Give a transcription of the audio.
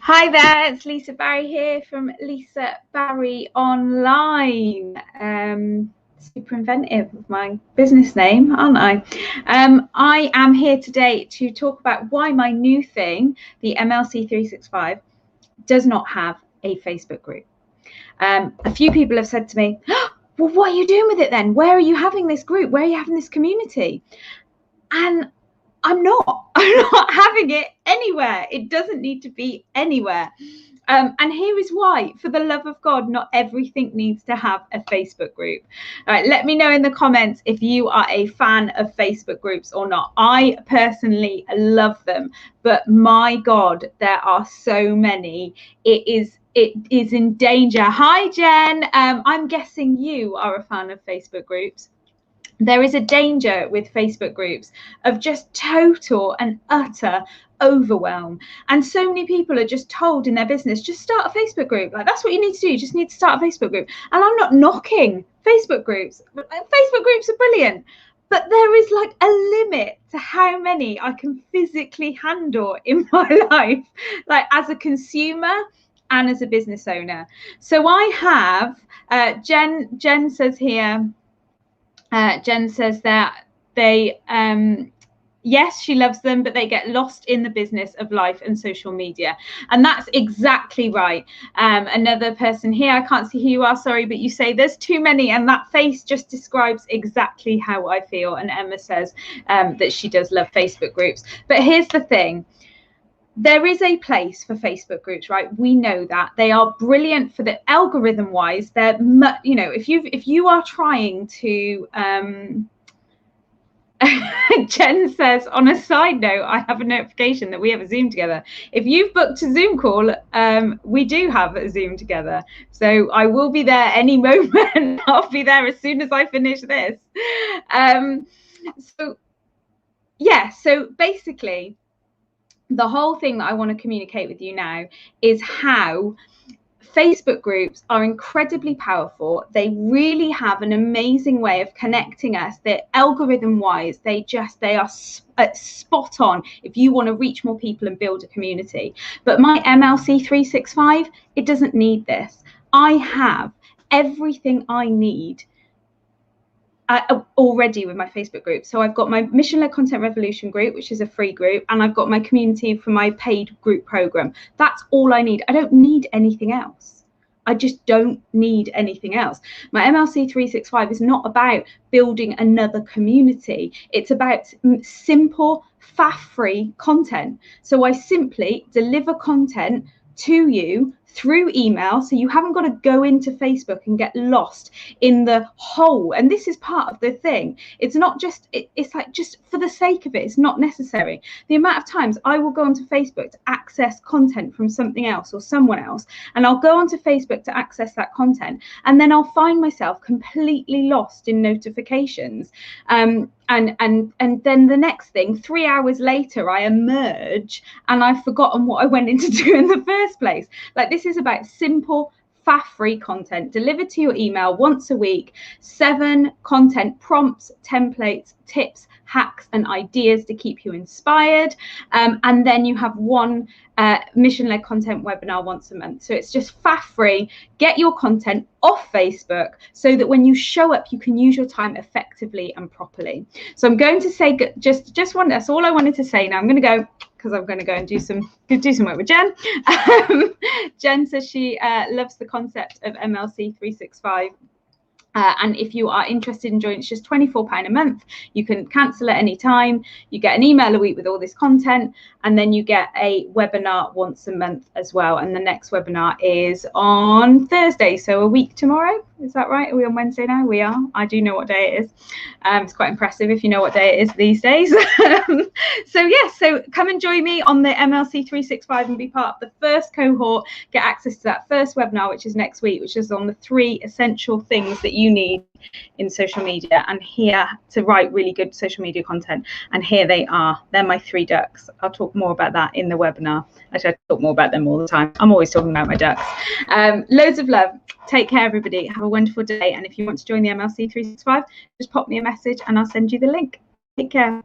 Hi there, it's Lisa Barry here from Lisa Barry Online. Super inventive of my business name, aren't I? I am here today to talk about why my new thing, the MLC 365, does not have a Facebook group. A few people have said to me, well, what are you doing with it then? Where are you having this group? Where are you having this community? And I'm not having it anywhere. It doesn't need to be anywhere. And here is why. For the love of God, not everything needs to have a Facebook group. All right, let me know in the comments if you are a fan of Facebook groups or not. I personally love them, but my God, there are so many. It is in danger. Hi, Jen. I'm guessing you are a fan of Facebook groups. There is a danger with Facebook groups of just total and utter overwhelm. And so many people are just told in their business, just start a Facebook group. Like, that's what you need to do. You just need to start a Facebook group. And I'm not knocking Facebook groups. Facebook groups are brilliant. But there is like a limit to how many I can physically handle in my life, like as a consumer and as a business owner. So I have, Jen says here, Jen says that they, yes, she loves them, but they get lost in the business of life and social media. And that's exactly right. Another person here, I can't see who you are, sorry, but you say there's too many, and that face just describes exactly how I feel. And Emma says that she does love Facebook groups. But here's the thing. There is a place for Facebook groups, right? We know that they are brilliant for the algorithm wise. They're, you know, if you are trying to, Jen says, on a side note, I have a notification that we have a Zoom together. If you've booked a Zoom call, we do have a Zoom together. So I will be there any moment. I'll be there as soon as I finish this. So yeah, so basically, the whole thing that I want to communicate with you now is how Facebook groups are incredibly powerful. They really have an amazing way of connecting us. They're algorithm wise, they are spot on if you want to reach more people and build a community. But my MLC 365, it doesn't need this. I have everything I need already with my Facebook group. So I've got my Mission-Led Content Revolution group, which is a free group, and I've got my community for my paid group program. That's all I need. I don't need anything else. I just don't need anything else. My MLC 365 is not about building another community. It's about simple, faff-free content. So I simply deliver content to you through email, so you haven't got to go into Facebook and get lost in the hole. And this is part of the thing. It's not just, it's like just for the sake of it, it's not necessary. The amount of times I will go onto Facebook to access content from something else or someone else, and I'll go onto Facebook to access that content, and then I'll find myself completely lost in notifications. And then the next thing, 3 hours later, I emerge and I've forgotten what I went in to do in the first place. Like, this is about simple, faff-free content delivered to your email once a week, 7 content prompts, templates, tips, hacks and ideas to keep you inspired. And then you have one mission-led content webinar once a month. So it's just faff-free. Get your content off Facebook so that when you show up, you can use your time effectively and properly. So I'm going to say just one, that's all I wanted to say. Now I'm going to go, because I'm going to go and do some work with Jen. Jen says she loves the concept of MLC 365. And if you are interested in joining, it's just £24 a month. You can cancel at any time. You get an email a week with all this content, and then you get a webinar once a month as well. And the next webinar is on Thursday, so a week tomorrow. Is that right? Are we on Wednesday now? We are. I do know what day it is. It's quite impressive if you know what day it is these days. So yes, so come and join me on the MLC 365 and be part of the first cohort. Get access to that first webinar, which is next week, which is on the 3 essential things that you need in social media and here to write really good social media content. And here they are. They're my 3 ducks. I'll talk more about that in the webinar. Actually, I talk more about them all the time. I'm always talking about my ducks. Loads of love. Take care, everybody. Have a wonderful day. And if you want to join the MLC 365, just pop me a message and I'll send you the link. Take care.